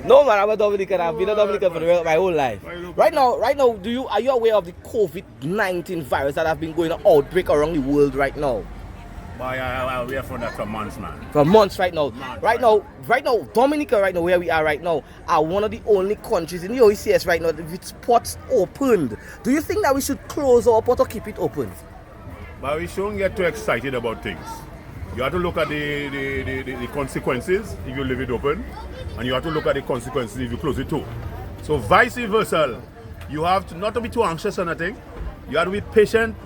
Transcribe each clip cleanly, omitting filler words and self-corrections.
No man, I'm a Dominican. I've been a Dominican for my whole life. Right now, are you aware of the COVID-19 virus that have been going on outbreak around the world right now? Boy, we are for that for months, man. For months right now. Right now, Dominica right now, where we are right now, are one of the only countries in the OECS right now with ports opened. Do you think that we should close our port or keep it open? But we shouldn't get too excited about things. You have to look at the consequences if you leave it open, and you have to look at the consequences if you close it too. So vice versa, you have to not to be too anxious on anything. You have to be patient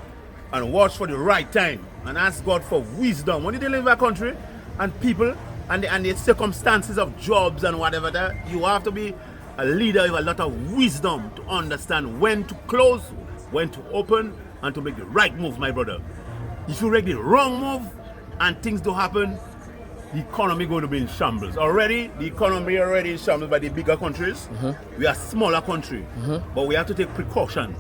and watch for the right time and ask God for wisdom. When you live in a country and people and the circumstances of jobs and whatever that, you have to be a leader with a lot of wisdom to understand when to close, when to open, and to make the right move, my brother. If you make the wrong move and things don't happen, the economy going to be in shambles. The economy already in shambles by the bigger countries. We are a smaller country, but we have to take precaution.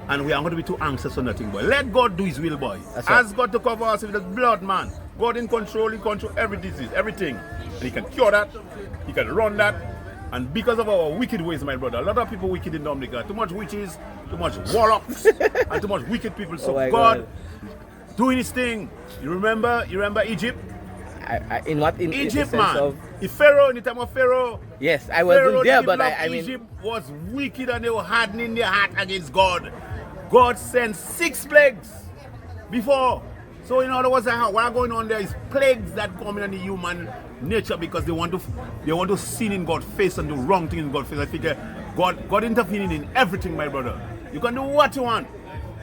And we are going to be too anxious on nothing, boy. Let God do his will, boy. Ask God to cover us with his blood, man. God in control every disease, everything. And he can cure that, he can run that. And because of our wicked ways, my brother, a lot of people wicked in Dominica. Too much witches, too much warlocks, and too much wicked people. So God doing his thing. You remember Egypt? In what? In Egypt, in man. If Pharaoh, in the time of Pharaoh. Yes, I wasn't there, but I mean. Egypt was wicked and they were hardening their heart against God. God sent 6 plagues before. So in other words, what going on there is plagues that come in the human nature because they want to sin in God's face and do wrong thing in God's face. I figure God intervening in everything, my brother. You can do what you want,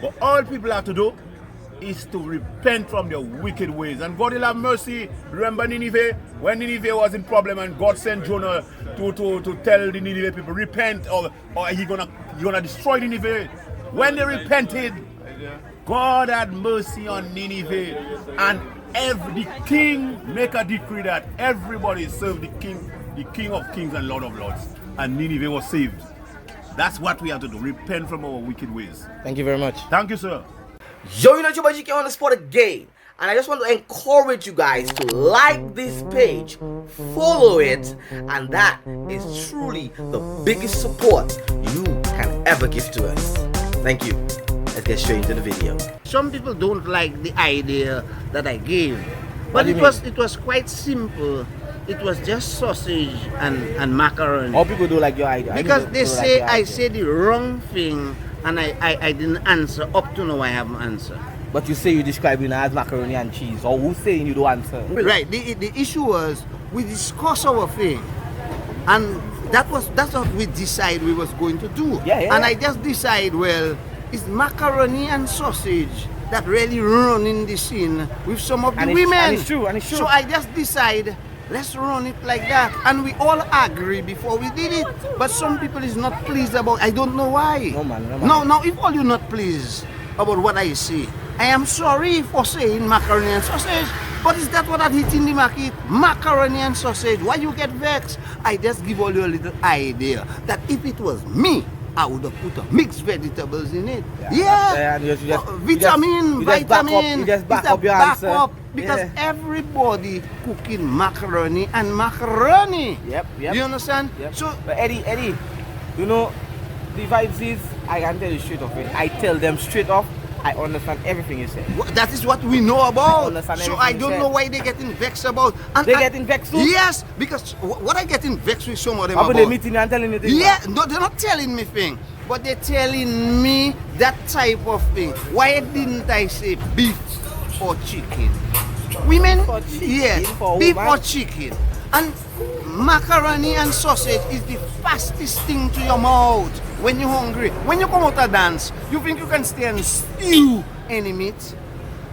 but all people have to do is to repent from their wicked ways. And God will have mercy. Remember Nineveh? When Nineveh was in problem and God sent Jonah to tell the Nineveh people, repent or he gonna destroy Nineveh. When they repented, God had mercy on Nineveh, and the king make a decree that everybody serve the king of kings and Lord of lords, and Nineveh was saved. That's what we have to do, repent from our wicked ways. Thank you very much. Thank you, sir. Yo, you know Jnobaptiste on the spot again, and I just want to encourage you guys to like this page, follow it, and that is truly the biggest support you can ever give to us. Thank you. Let's get straight into the video. Some people don't like the idea that I gave, but it was quite simple. It was just sausage and macaroni. All people do like your idea. Because they say I say the wrong thing and I didn't answer. Up to now I haven't answered. But you say you describe it as macaroni and cheese, or who's saying you don't answer? Right. The issue was we discuss our thing, and that's what we decide we was going to do. Yeah. And I just decide, well, it's macaroni and sausage that really run in the scene with some of the women. And it's true. So I just decide, let's run it like that. And we all agree before we did it. But some people is not pleased about, I don't know why. No, man. Now, if all you're not pleased about what I say, I am sorry for saying macaroni and sausage. But is that what I hit in the market? Macaroni and sausage. Why you get vexed? I just give all you a little idea that if it was me, I would have put mixed vegetables in it. Yeah. Vitamin. You just back up your answer. Because everybody cooking macaroni and macaroni. Yep. You understand? Yep. So, but Eddie, you know, the vibes is, I can tell you straight off. I tell them straight off. I understand everything you say. That is what we know about. So I don't know why they're getting vexed about. And they're getting vexed too? Yes, because what I getting vexed with some of them about. They're meeting and telling you things? Yeah, no, they're not telling me thing. But they're telling me that type of thing. Why didn't I say beef or chicken? Women? Beef or chicken. And macaroni and sausage is the fastest thing to your mouth when you're hungry. When you come out of dance, you think you can stay and stew any meat.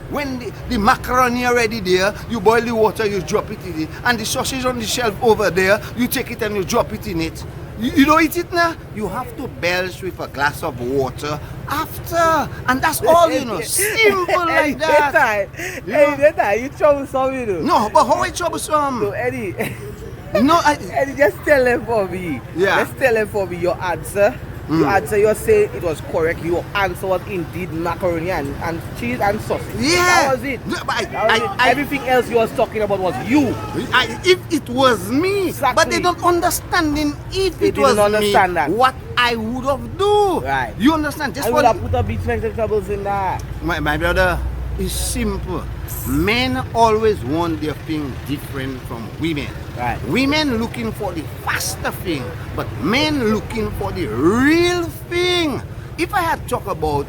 When the macaroni already there, you boil the water, you drop it in it. And the sausage on the shelf over there, you take it and you drop it in it. You don't eat it now? You have to belch with a glass of water after. And that's all, you know. Simple like that. Hey, you troublesome, you know. No, but how is troublesome? So, Eddie, no, Eddie, just tell them for me. Yeah. Just tell them for me your answer. You answer, you're saying it was correct. Your answer was indeed macaroni and cheese and sausage. Yeah. That was it. No, but Everything else you was talking about was you. If it was me, Exactly. but they don't understanding if They it was didn't understand me, that. what I would have do. Right. You understand? Just I what would have put a bit of vegetables in that. my brother is simple. Men always want their thing different from women. Right. Women looking for the faster thing, but men looking for the real thing. If I had talked about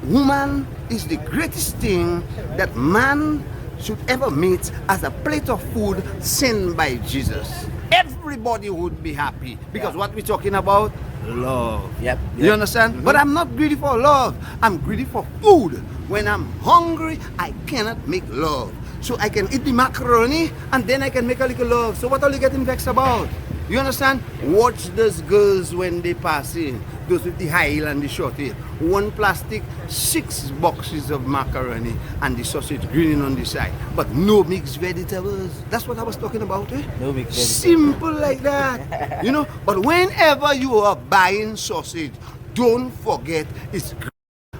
woman is the greatest thing that man should ever meet as a plate of food sent by Jesus, everybody would be happy because what we're talking about, love. Yep. You understand? But I'm not greedy for love. I'm greedy for food. When I'm hungry, I cannot make love. So I can eat the macaroni and then I can make a little love. So what are you getting vexed about? You understand? Watch those girls when they pass in. Those with the high heel and the short heel. One plastic, 6 boxes of macaroni and the sausage grilling on the side. But no mixed vegetables. That's what I was talking about. Eh? No mixed vegetables. Simple like that. You know? But whenever you are buying sausage, don't forget it's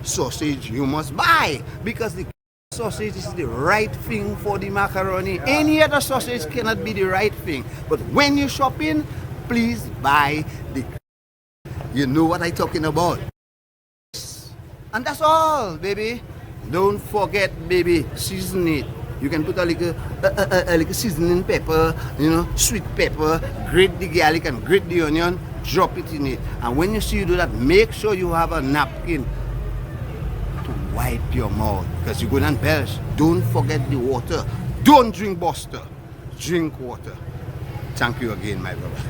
sausage you must buy. Because the sausage is the right thing for the macaroni. Any other sausage cannot be the right thing. But when you're shopping, please buy the. You know what I'm talking about. And that's all, baby. Don't forget, baby, season it. You can put a little seasoning pepper, you know, sweet pepper, grate the garlic and grate the onion, drop it in it. And when you see you do that, make sure you have a napkin to wipe your mouth because you're going to perish. Don't forget the water. Don't drink Buster. Drink water. Thank you again, my brother.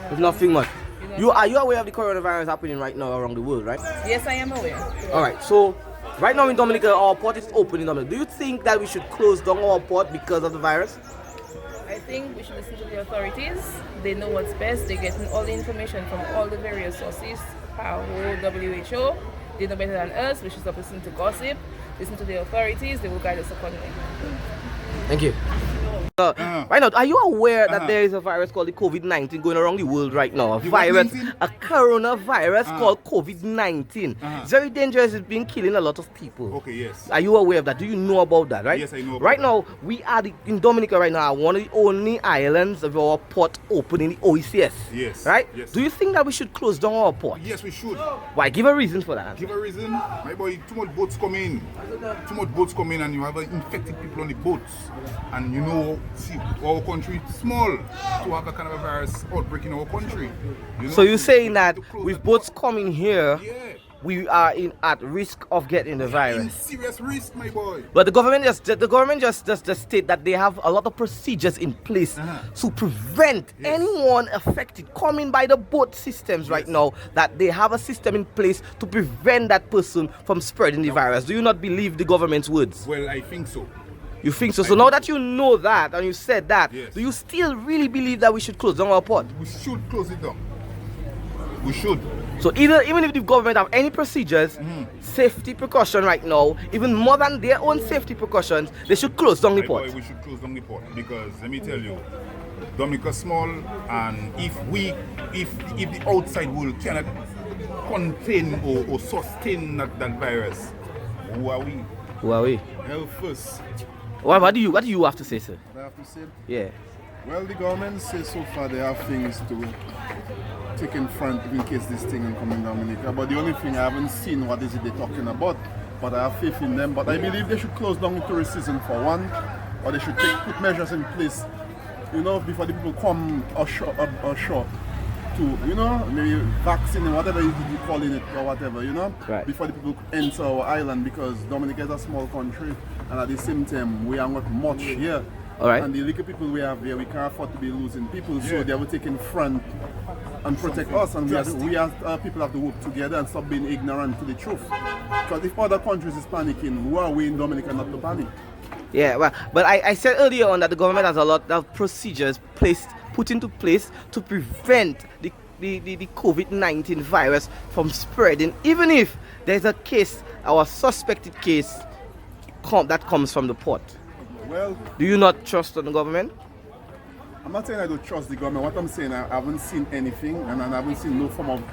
There's nothing much. Are you aware of the coronavirus happening right now around the world, right? Yes, I am aware. Alright, so right now in Dominica, our port is open in Dominica. Do you think that we should close down our port because of the virus? I think we should listen to the authorities. They know what's best. They're getting all the information from all the various sources. WHO, they know better than us. We should stop listening to gossip. Listen to the authorities. They will guide us accordingly. Thank you. Right now, are you aware that there is a virus called the COVID-19 going around the world right now? A coronavirus called COVID-19. It's very dangerous. It's been killing a lot of people. Okay, yes. Are you aware of that? Do you know about that, right? Yes, I know about Right now, we are in Dominica right now, one of the only islands of our port open in the OECS. Yes. Right? Yes. Do you think that we should close down our port? Yes, we should. Why? Give a reason for that. Give a reason. My boy, too much boats come in. Too much boats come in and you have infected people on the boats. And you know, see, our country is small to have a kind of a virus outbreak in our country. You know? So you're saying that To close with the boats port. coming here, Yeah. we are at risk of getting the In virus. serious risk, my boy. But the government just state that they have a lot of procedures in place to prevent anyone affected coming by the boat systems right now. That they have a system in place to prevent that person from spreading the virus. Do you not believe the government's words? Well, I think so. You think so? So now that you know that and you said that, Yes. do you still really believe that we should close down our port? We should close it down. We should. So even if the government have any procedures, safety precaution right now, even more than their own safety precautions, they should close down the My port. boy, we should close down the port because let me tell you, Dominica small, and if the outside world cannot contain or sustain that virus, who are we? Who are we? Well, first, What do you have to say, sir? I have to say, Yeah. well, the government says so far they have things to take in front in case this thing will come in Dominica. But the only thing I haven't seen what is it they're talking about. But I have faith in them. But I believe they should close down the tourist season for one, or they should put measures in place, you know, before the people come ashore to, you know, maybe vaccine and whatever you calling it or whatever, you know, Right. before the people enter our island, because Dominica is a small country and at the same time we are not much here. All right. And the little people we have here, we can't afford to be losing people, so they will take in front and protect us, and we as people have to work together and stop being ignorant to the truth. Because if other countries is panicking, who are we in Dominica not to panic? Yeah, but I said earlier on that the government has a lot of procedures put into place to prevent the COVID-19 virus from spreading, even if there's a case, our suspected case, that comes from the port. Well, Do you not trust on the government? I'm not saying I don't trust the government. What I'm saying, I haven't seen anything, and I haven't seen no form of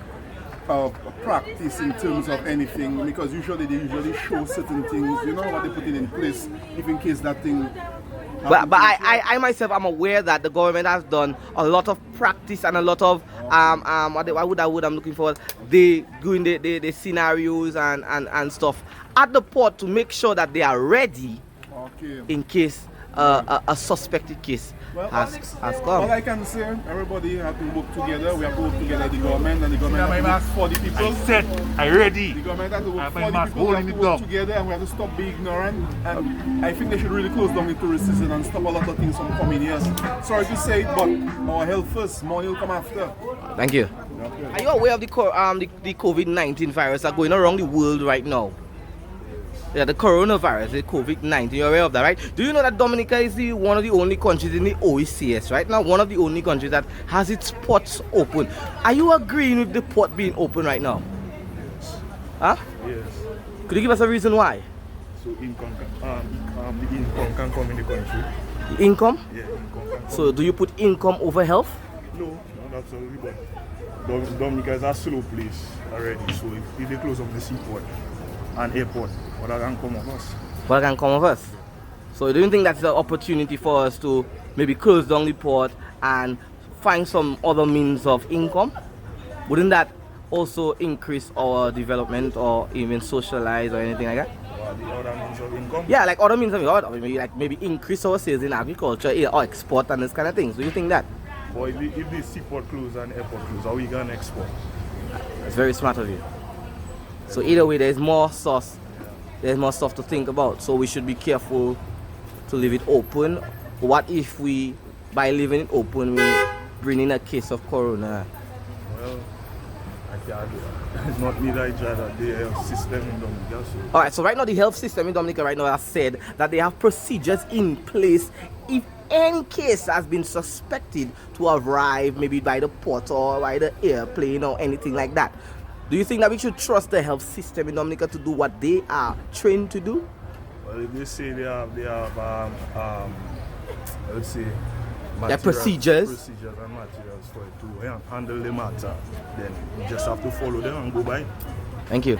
practice in terms of anything, because they usually show certain things, you know, what they're putting in place, if in case that thing. But I myself am aware that the government has done a lot of practice and a lot of what I'm looking for. They doing the scenarios and stuff at the port to make sure that they are ready in case a suspected case has come. All I can say, everybody have to work together. We have to work together, the government, and the government have to work for the people. I ready. The government have to work for the people. We have to work together, and we have to stop being ignorant. And I think they should really close down the tourist season and stop a lot of things from coming here. Sorry to say it, but our health first, money will come after. Thank you. Are you aware of the COVID-19 virus that's going around the world right now? Yeah, the coronavirus, the COVID-19, you're aware of that, right? Do you know that Dominica is one of the only countries in the OECS right now? One of the only countries that has its ports open. Are you agreeing with the port being open right now? Huh? Yes. Could you give us a reason why? So the income can come in the country. The income? Yeah, income can come. So do you put income over health? No, not absolutely. But Dominica is a slow place already. So if they close up the seaport and airport, what can come of us? What can come of us? So do you think that's an opportunity for us to maybe close down the port and find some other means of income? Wouldn't that also increase our development or even socialize or anything like that? The other means of income? Yeah, like other means of income, maybe increase our sales in agriculture or export and this kind of things. Do you think that? But if the seaport close and airport close, how we can export? It's very smart of you. So either way, there's more sauce. There's more stuff to think about. So we should be careful to leave it open. What if we, by leaving it open, we bring in a case of corona? Well, I can't do that. It's not me that I try that. The health system in Dominica. So. Alright, so right now the health system in Dominica right now has said that they have procedures in place if any case has been suspected to arrive maybe by the port or by the airplane or anything like that. Do you think that we should trust the health system in Dominica to do what they are trained to do? Well, if they say they have let's say, procedures and materials for it to handle the matter, then you just have to follow them and go by. Thank you.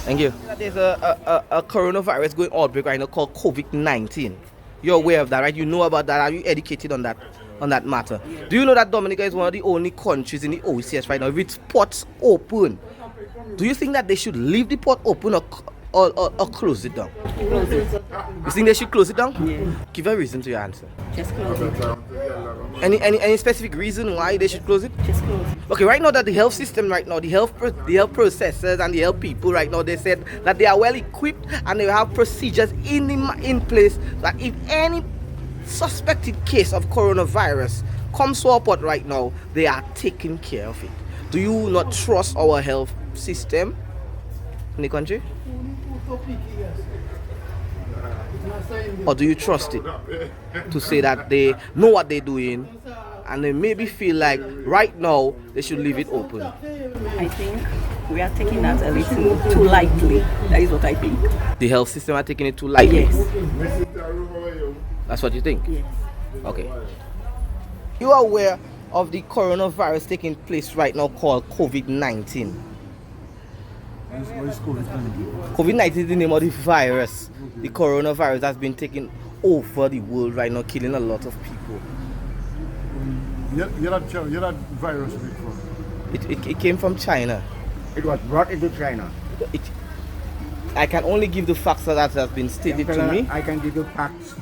Thank you. There's a coronavirus going outbreak right now called COVID-19. You're aware of that, right? You know about that. Are you educated on that matter? Do you know that Dominica is one of the only countries in the OECS right now with its ports open? Do you think that they should leave the port open or close it down? Close it. You think they should close it down? Yeah. Give a reason to your answer. Just close it. Any specific reason why they should close it? Just close it. Okay, right now that the health system right now, the health processors and the health people right now, they said that they are well equipped and they have procedures in place that if any suspected case of coronavirus comes to our port right now, they are taking care of it. Do you not trust our health system in the country? Or do you trust it to say that they know what they're doing and they maybe feel like right now they should leave it open? I think we are taking that a little too lightly. That is what I think. The health system are taking it too lightly? Yes. That's what you think? Yes. Okay. You are aware of the coronavirus taking place right now called COVID-19? What is COVID-19? COVID-19 is the name of the virus. The coronavirus has been taking over the world right now, killing a lot of people. Where that virus came from? It came from China. It was brought into China. I can only give the facts that has been stated to me. I can give you facts.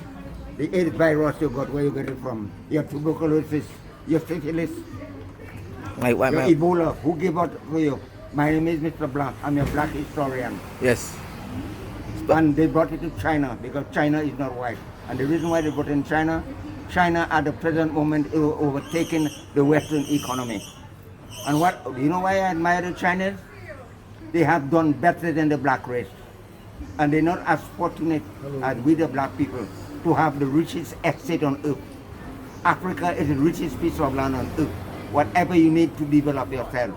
The AIDS virus you got, where you get it from? Your tuberculosis, your syphilis, your Ebola. Who gave out for you? My name is Mr. Black. I'm a black historian. Yes. And they brought it to China because China is not white. And the reason why they brought it in China, China at the present moment is overtaking the Western economy. And do you know why I admire the Chinese? They have done better than the black race. And they're not as fortunate as we the black people to have the richest estate on earth. Africa is the richest piece of land on earth. Whatever you need to develop yourself.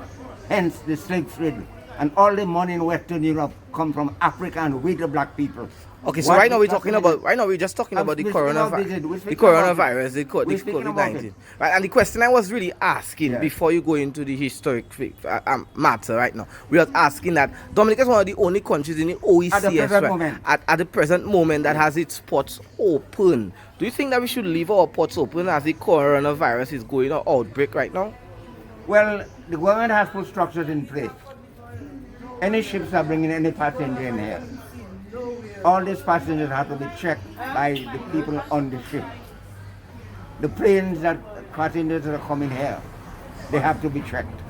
Hence the slave trade. And all the money in Western Europe come from Africa and with the black people. Okay, so What right now we're is talking happening about we're just talking I'm about the speaking about coronavirus, it. We're the speaking about coronavirus, it. the We're speaking about COVID-19. it. Right, and the question I was really asking Yeah. before you go into the historic matter right now, we are asking that Dominica is one of the only countries in the OECS At the present moment. at the present moment that has its ports open. Do you think that we should leave our ports open as the coronavirus is going on outbreak right now? Well, the government has put structures in place. Any ships are bringing any passenger in here. All these passengers have to be checked by the people on the ship. The planes that passengers that are coming here, they have to be checked.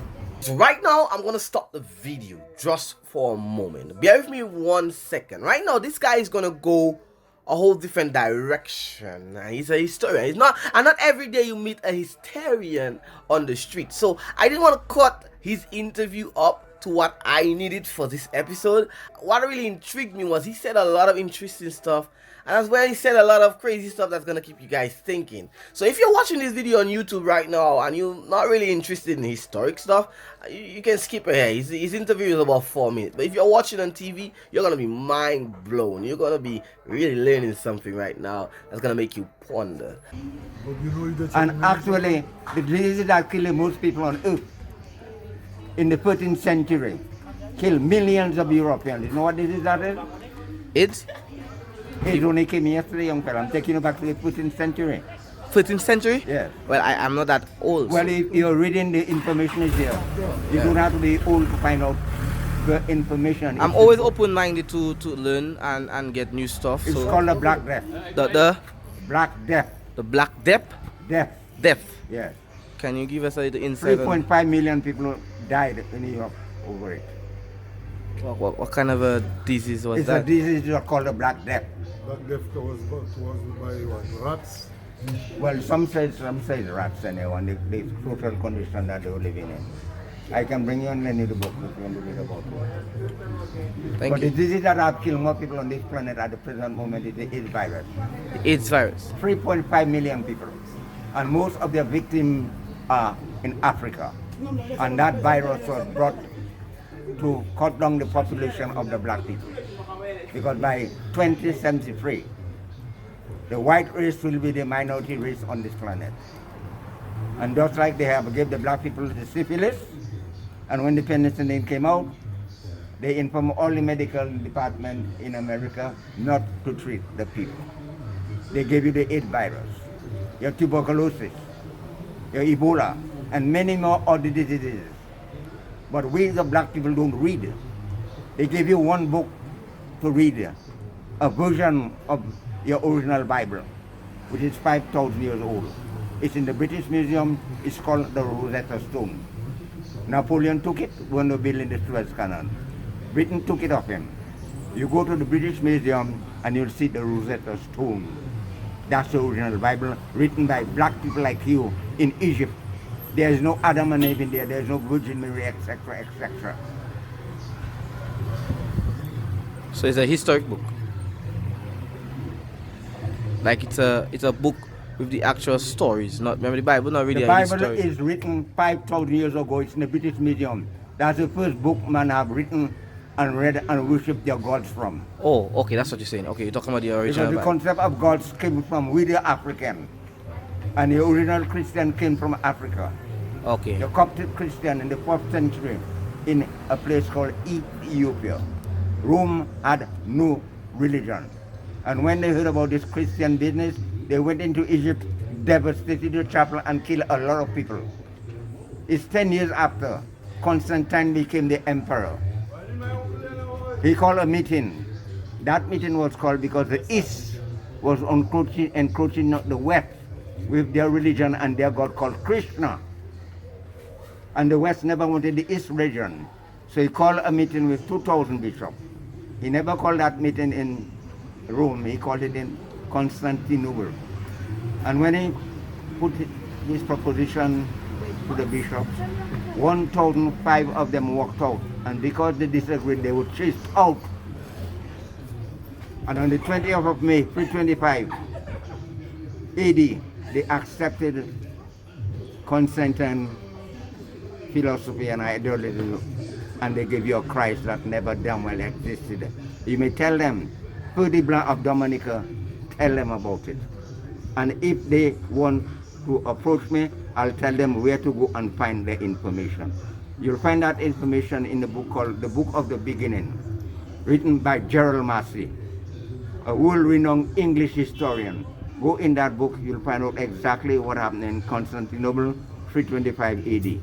So right now, I'm going to stop the video just for a moment. Bear with me 1 second. Right now, this guy is going to go a whole different direction. He's a historian. And not every day you meet a historian on the street. So I didn't want to cut his interview up to what I needed for this episode. What really intrigued me was he said a lot of interesting stuff, and as well he said a lot of crazy stuff that's gonna keep you guys thinking. So if you're watching this video on YouTube right now and you're not really interested in historic stuff, you can skip ahead. His interview is about 4 minutes, but if you're watching on TV, you're gonna be mind blown. You're gonna be really learning something right now that's gonna make you ponder. And actually, the diseases that kill most people on earth in the 13th century killed millions of Europeans. You know what disease that is? It's It only came yesterday, young fella. I'm taking you back to the 14th century. 13th century? Yes. Well, I'm not that old. Well, if you're reading, the information is here. You don't have to be old to find out the information. I'm always open-minded to learn and get new stuff. It's so called the Black Death. the Black Death. the Black Death. Death. Yes. Can you give us a little insight on 3.5 million people died in Europe over it. what kind of a disease was It's that? a disease called the Black Death. Black Death was by what? Rats? Well, some say rats anyway, the social condition that they were living in. I can bring you on any of the book if you want to read about it. Thank But you. the disease that have killed more people on this planet at the present moment is the AIDS virus. The AIDS virus. 3.5 million people. And most of their victims are in Africa. And that virus was brought to cut down the population of the black people. Because by 2073, the white race will be the minority race on this planet. And just like they have given the black people the syphilis, and when the penicillin came out, they informed all the medical department in America not to treat the people. They gave you the AIDS virus, your tuberculosis, your Ebola, and many more other diseases. But we the black people don't read. They give you one book to read, a version of your original Bible, which is 5,000 years old. It's in the British Museum. It's called the Rosetta Stone. Napoleon took it when they were building the Suez Canal. Britain took it off him. You go to the British Museum and you'll see the Rosetta Stone. That's the original Bible written by black people like you in Egypt. There is no Adam and Eve in there. There is no Virgin Mary, etc., etc. So it's a historic book. Like it's a book with the actual stories. Not remember the Bible, not really The a Bible history. is written 5,000 years ago. It's in the British Museum. That's the first book man have written and read and worshipped their gods from. Oh, okay, that's what you're saying. Okay, you're talking about the Because original the Bible. concept of gods came from we the African. And the original Christian came from Africa. Okay. The Coptic Christian in the 4th century in a place called Ethiopia. Rome had no religion. And when they heard about this Christian business, they went into Egypt, devastated the chapel and killed a lot of people. It's 10 years after Constantine became the emperor. He called a meeting. That meeting was called because the East was encroaching the West with their religion and their god called Krishna. And the West never wanted the East region. So he called a meeting with 2,000 bishops. He never called that meeting in Rome, he called it in Constantinople. And when he put his proposition to the bishops, 1,005 of them walked out. And because they disagreed, they were chased out. And on the 20th of May, 325 AD, they accepted Constantine philosophy and ideology and they give you a Christ that never damn well existed. You may tell them, Petit Blanc of Dominica, tell them about it. And if they want to approach me, I'll tell them where to go and find the information. You'll find that information in the book called The Book of the Beginning, written by Jerome, a world-renowned English historian. Go in that book, you'll find out exactly what happened in Constantinople, 325 AD.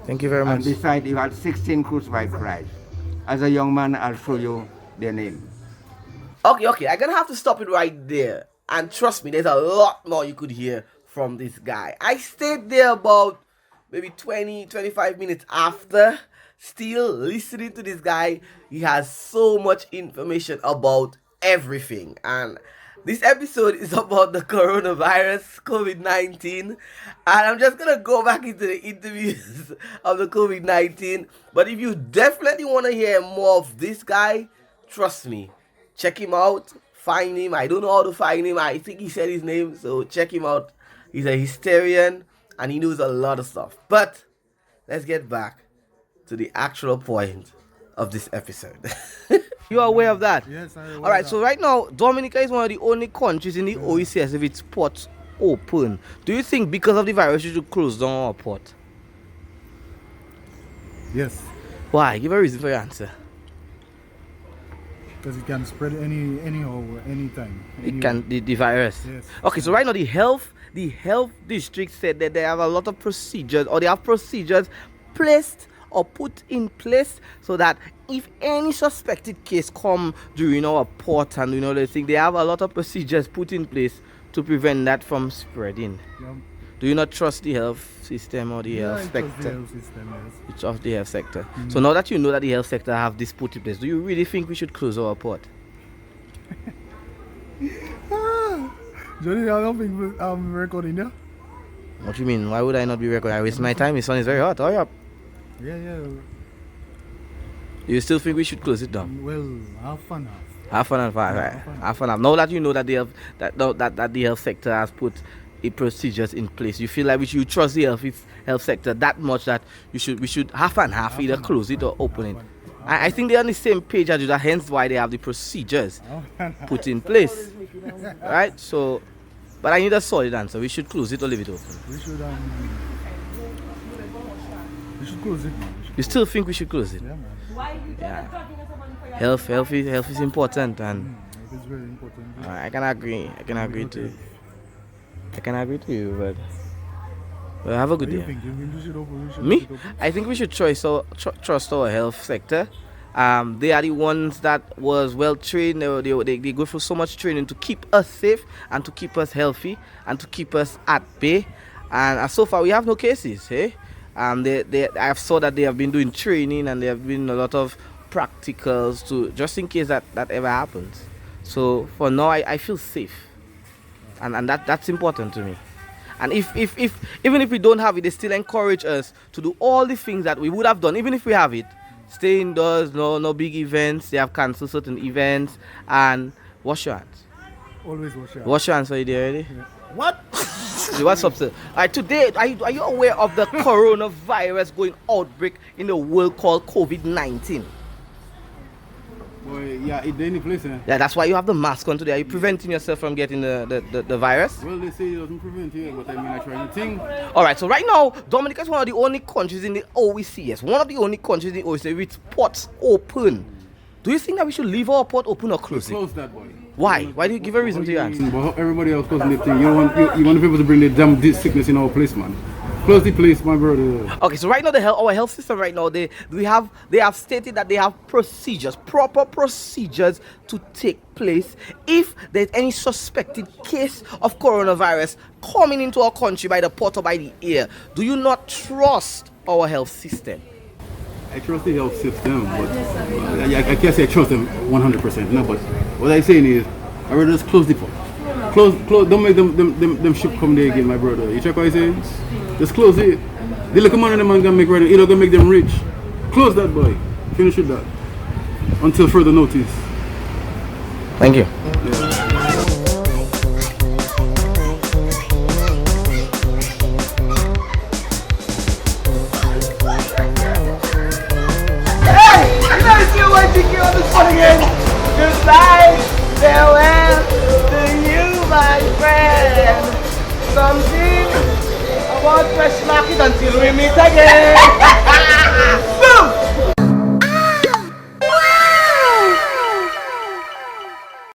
Thank you very much. And beside, you had 16 crucified Christ. As a young man, I'll show you their name. Okay, I'm gonna have to stop it right there. And trust me, there's a lot more you could hear from this guy. I stayed there about maybe 20-25 minutes after, still listening to this guy. He has so much information about everything. And this episode is about the coronavirus, COVID-19. And I'm just going to go back into the interviews of the COVID-19. But if you definitely want to hear more of this guy, trust me, check him out, find him. I don't know how to find him. I think he said his name, so check him out. He's a historian and he knows a lot of stuff. But let's get back to the actual point of this episode. You are aware of that? Yes, I'm aware. All right, so right now, Dominica is one of the only countries in the OECS with its ports open. Do you think because of the virus you should close down our port? Yes, Why? Give a reason for your answer. because it can spread anyhow, anytime. It can the virus. Yes. Okay, so right now the health district said that they have a lot of procedures, or they have procedures placed or put in place so that if any suspected case come during our port and they think they have a lot of procedures put in place to prevent that from spreading. Yeah. Do you not trust the health system or the health I trust sector? the health system, yes. It's of the health sector. So now that you know that the health sector have this put in place, do you really think we should close our port? Johnny, I don't think I'm recording, yeah? What do you mean? Why would I not be recording? I waste my time. The sun is very hot. Hurry up. Yeah. You still think we should close it down? Well, half and half. Half and half, right? Half and half. Now that you know that the health sector has put procedures in place, you feel like you trust the health sector that much that we should half and half, either close it or open it. I think they're on the same page as you. That hence why they have the procedures put in place, right? So, but I need a solid answer. We should close it or leave it open. We should close it, man. You still think we should close it? Yeah, man. Yeah. Health is important, and It is very important. I can agree to you, but well, have a good What do you day. think? You think we should open? We should Me? leave it open? I think we should trust our health sector. They are the ones that was well trained. They go through so much training to keep us safe and to keep us healthy and to keep us at bay. And so far we have no cases. Hey, I saw that they have been doing training and there have been a lot of practicals to just in case that ever happens. So for now, I feel safe, and that's important to me. And if even if we don't have it, they still encourage us to do all the things that we would have done, even if we have it. Stay indoors, no big events. They have cancelled certain events, and wash your hands. Always wash your hands. Wash your hands. Are you there already? What? What's up, sir? All right, today, are you aware of the coronavirus going outbreak in the world called COVID-19? Boy, yeah, it any place, eh? Yeah, that's why you have the mask on today. Are you preventing yourself from getting the virus? Well, they say it doesn't prevent you, but I mean, I try anything. All right, so right now, Dominica is one of the only countries in the OECS, one of the only countries in the OECS with ports open. Do you think that we should leave our port open or close it? Close that, boy. Why? Why do you give a reason to your answer? But everybody else closing the thing. You want the people to bring the damn sickness in our place, man. Close the place, my brother. Okay, so right now our health system right now they have stated that they have proper procedures to take place if there's any suspected case of coronavirus coming into our country by the port or by the air. Do you not trust our health system? I trust the health system, but I can't say I trust them 100%. No, but what I'm saying is, I rather just close the port. Close. Don't make them ship come there again, my brother. You check what I say? Just close it. The little money them man gonna make right now, it gonna make them rich. Close that, boy. Finish with that. Until further notice. Thank you. we meet again.